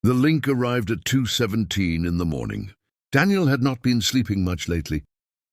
The link arrived at 2:17 in the morning. Daniel had not been sleeping much lately,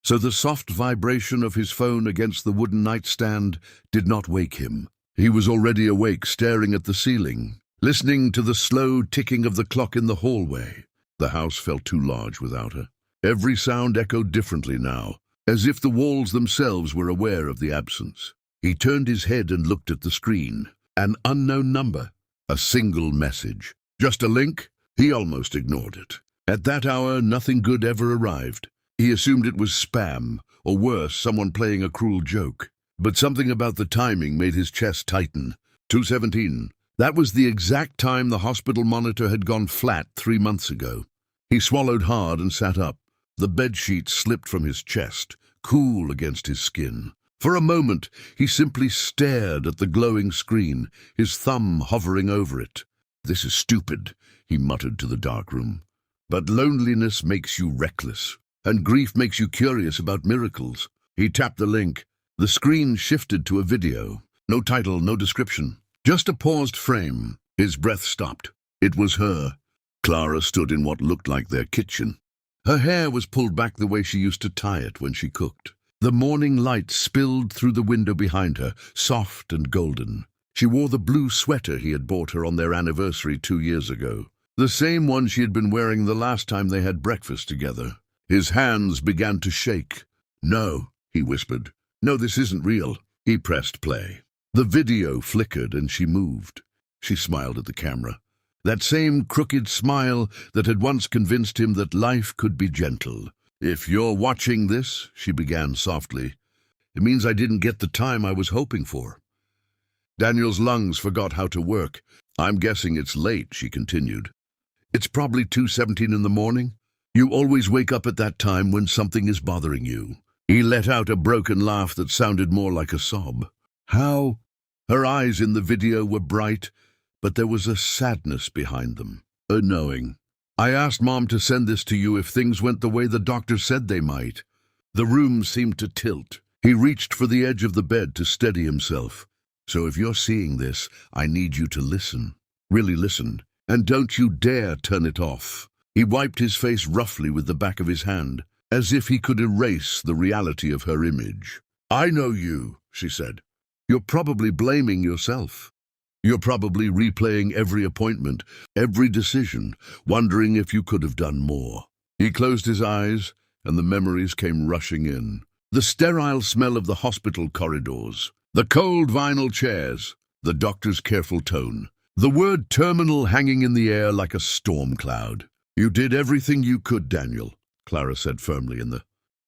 so the soft vibration of his phone against the wooden nightstand did not wake him. He was already awake, staring at the ceiling, listening to the slow ticking of the clock in the hallway. The house felt too large without her. Every sound echoed differently now, as if the walls themselves were aware of the absence. He turned his head and looked at the screen. An unknown number. A single message. Just a link? He almost ignored it. At that hour, nothing good ever arrived. He assumed it was spam, or worse, someone playing a cruel joke. But something about the timing made his chest tighten. 2:17. That was the exact time the hospital monitor had gone flat 3 months ago. He swallowed hard and sat up. The bedsheet slipped from his chest, cool against his skin. For a moment, he simply stared at the glowing screen, his thumb hovering over it. "This is stupid," he muttered to the dark room. "But loneliness makes you reckless, and grief makes you curious about miracles." He tapped the link. The screen shifted to a video. No title, no description. Just a paused frame. His breath stopped. It was her. Clara stood in what looked like their kitchen. Her hair was pulled back the way she used to tie it when she cooked. The morning light spilled through the window behind her, soft and golden. She wore the blue sweater he had bought her on their anniversary 2 years ago. The same one she had been wearing the last time they had breakfast together. His hands began to shake. "No," he whispered. "No, this isn't real." He pressed play. The video flickered and she moved. She smiled at the camera. That same crooked smile that had once convinced him that life could be gentle. "If you're watching this," she began softly, "it means I didn't get the time I was hoping for." Daniel's lungs forgot how to work. "I'm guessing it's late," she continued. "It's probably 2:17 in the morning. You always wake up at that time when something is bothering you." He let out a broken laugh that sounded more like a sob. "How?" Her eyes in the video were bright, but there was a sadness behind them, a knowing. "I asked Mom to send this to you if things went the way the doctor said they might." The room seemed to tilt. He reached for the edge of the bed to steady himself. "So if you're seeing this, I need you to listen. Really listen. And don't you dare turn it off." He wiped his face roughly with the back of his hand, as if he could erase the reality of her image. "I know you," she said. "You're probably blaming yourself. You're probably replaying every appointment, every decision, wondering if you could have done more." He closed his eyes, and the memories came rushing in. The sterile smell of the hospital corridors, the cold vinyl chairs, the doctor's careful tone, the word terminal hanging in the air like a storm cloud. "You did everything you could, Daniel," Clara said firmly in the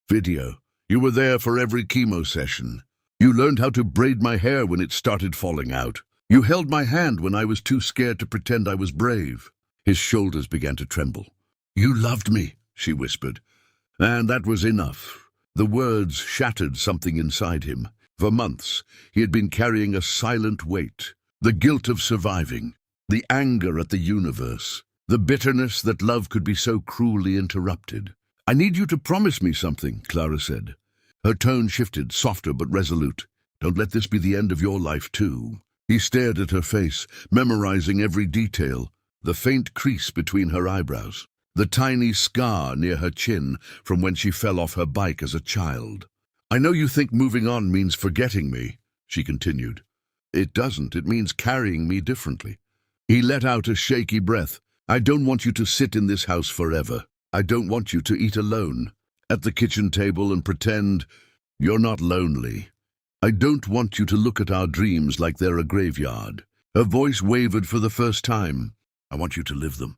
video. "You were there for every chemo session. You learned how to braid my hair when it started falling out. You held my hand when I was too scared to pretend I was brave." His shoulders began to tremble. "You loved me," she whispered. And that was enough. The words shattered something inside him. For months, he had been carrying a silent weight. The guilt of surviving, the anger at the universe, the bitterness that love could be so cruelly interrupted. "I need you to promise me something," Clara said. Her tone shifted, softer but resolute. "Don't let this be the end of your life, too." He stared at her face, memorizing every detail. The faint crease between her eyebrows, the tiny scar near her chin from when she fell off her bike as a child. "I know you think moving on means forgetting me," she continued. "It doesn't. It means carrying me differently." He let out a shaky breath. "I don't want you to sit in this house forever. I don't want you to eat alone at the kitchen table and pretend you're not lonely. I don't want you to look at our dreams like they're a graveyard." Her voice wavered for the first time. "I want you to live them."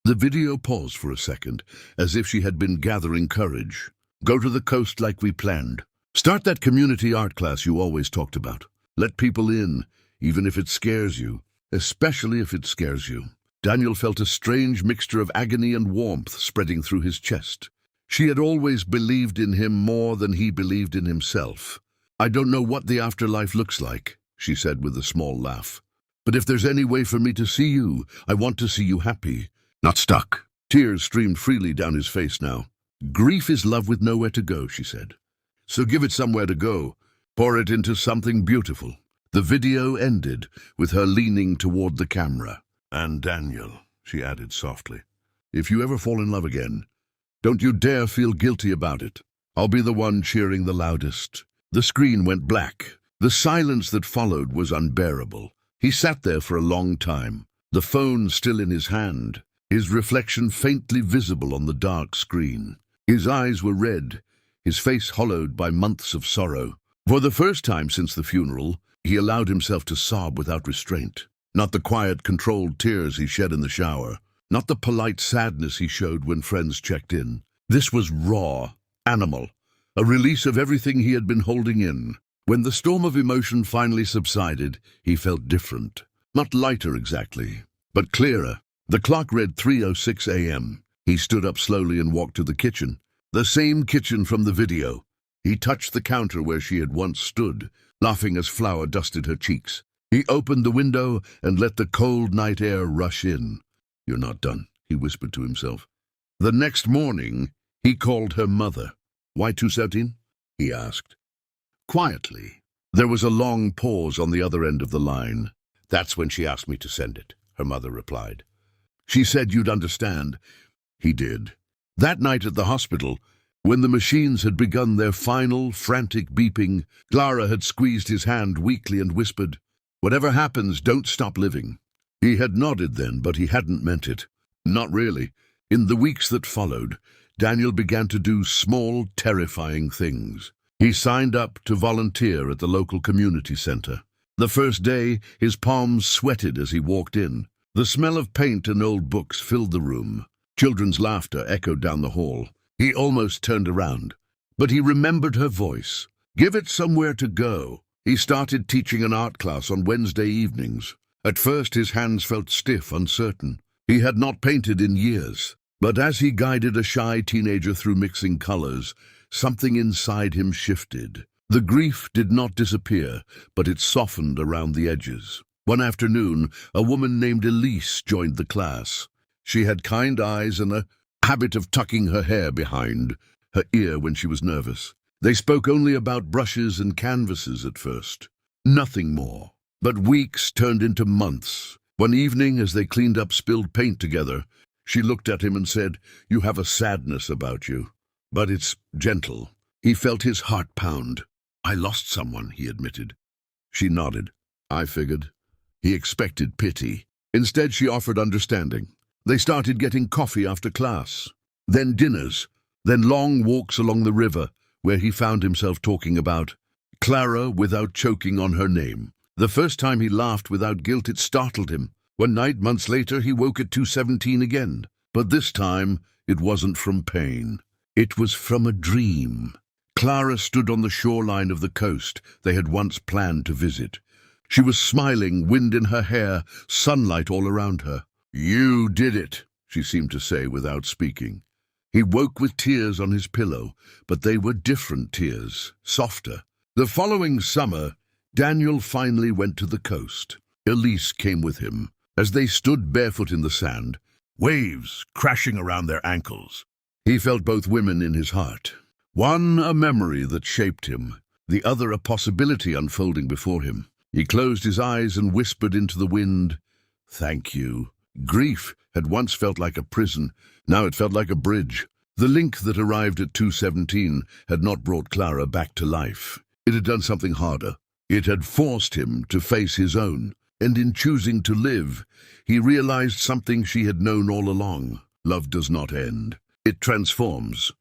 The video paused for a second, as if she had been gathering courage. "Go to the coast like we planned. Start that community art class you always talked about. Let people in, even if it scares you, especially if it scares you." Daniel felt a strange mixture of agony and warmth spreading through his chest. She had always believed in him more than he believed in himself. "I don't know what the afterlife looks like," she said with a small laugh. "But if there's any way for me to see you, I want to see you happy, not stuck." Tears streamed freely down his face now. "Grief is love with nowhere to go," she said. "So give it somewhere to go. Pour it into something beautiful." The video ended with her leaning toward the camera. "And Daniel," she added softly. If you ever fall in love again, don't you dare feel guilty about it. I'll be the one cheering the loudest. The screen went black. The silence that followed was unbearable. He sat there for a long time, the phone still in his hand, his reflection faintly visible on the dark screen. His eyes were red, his face hollowed by months of sorrow. For the first time since the funeral, he allowed himself to sob without restraint. Not the quiet, controlled tears he shed in the shower, not the polite sadness he showed when friends checked in. This was raw, animal, a release of everything he had been holding in. When the storm of emotion finally subsided, he felt different. Not lighter exactly, but clearer. The clock read 3:06 a.m. He stood up slowly and walked to the kitchen. The same kitchen from the video. He touched the counter where she had once stood, laughing as flour dusted her cheeks. He opened the window and let the cold night air rush in. You're not done, he whispered to himself. The next morning, he called her mother. Why 2:17? He asked. Quietly. There was a long pause on the other end of the line. That's when she asked me to send it, her mother replied. She said you'd understand. He did. That night at the hospital, when the machines had begun their final, frantic beeping, Clara had squeezed his hand weakly and whispered, "Whatever happens, don't stop living." He had nodded then, but he hadn't meant it. Not really. In the weeks that followed, Daniel began to do small, terrifying things. He signed up to volunteer at the local community center. The first day, his palms sweated as he walked in. The smell of paint and old books filled the room. Children's laughter echoed down the hall. He almost turned around, but he remembered her voice. Give it somewhere to go. He started teaching an art class on Wednesday evenings. At first, his hands felt stiff, uncertain. He had not painted in years. But as he guided a shy teenager through mixing colors, something inside him shifted. The grief did not disappear, but it softened around the edges. One afternoon, a woman named Elise joined the class. She had kind eyes and a habit of tucking her hair behind her ear when she was nervous. They spoke only about brushes and canvases at first. Nothing more. But weeks turned into months. One evening, as they cleaned up spilled paint together, she looked at him and said, "You have a sadness about you, but it's gentle." He felt his heart pound. "I lost someone," he admitted. She nodded. "I figured." He expected pity. Instead, she offered understanding. They started getting coffee after class, then dinners, then long walks along the river, where he found himself talking about Clara without choking on her name. The first time he laughed without guilt, it startled him. One night, months later, he woke at 2:17 again. But this time, it wasn't from pain. It was from a dream. Clara stood on the shoreline of the coast they had once planned to visit. She was smiling, wind in her hair, sunlight all around her. "You did it," she seemed to say without speaking. He woke with tears on his pillow, but they were different tears, softer. The following summer, Daniel finally went to the coast. Elise came with him. As they stood barefoot in the sand, waves crashing around their ankles, he felt both women in his heart. One a memory that shaped him, the other a possibility unfolding before him. He closed his eyes and whispered into the wind, "Thank you." Grief had once felt like a prison, now it felt like a bridge. The link that arrived at 2:17 had not brought Clara back to life. It had done something harder. It had forced him to face his own, and in choosing to live, he realized something she had known all along. Love does not end. It transforms.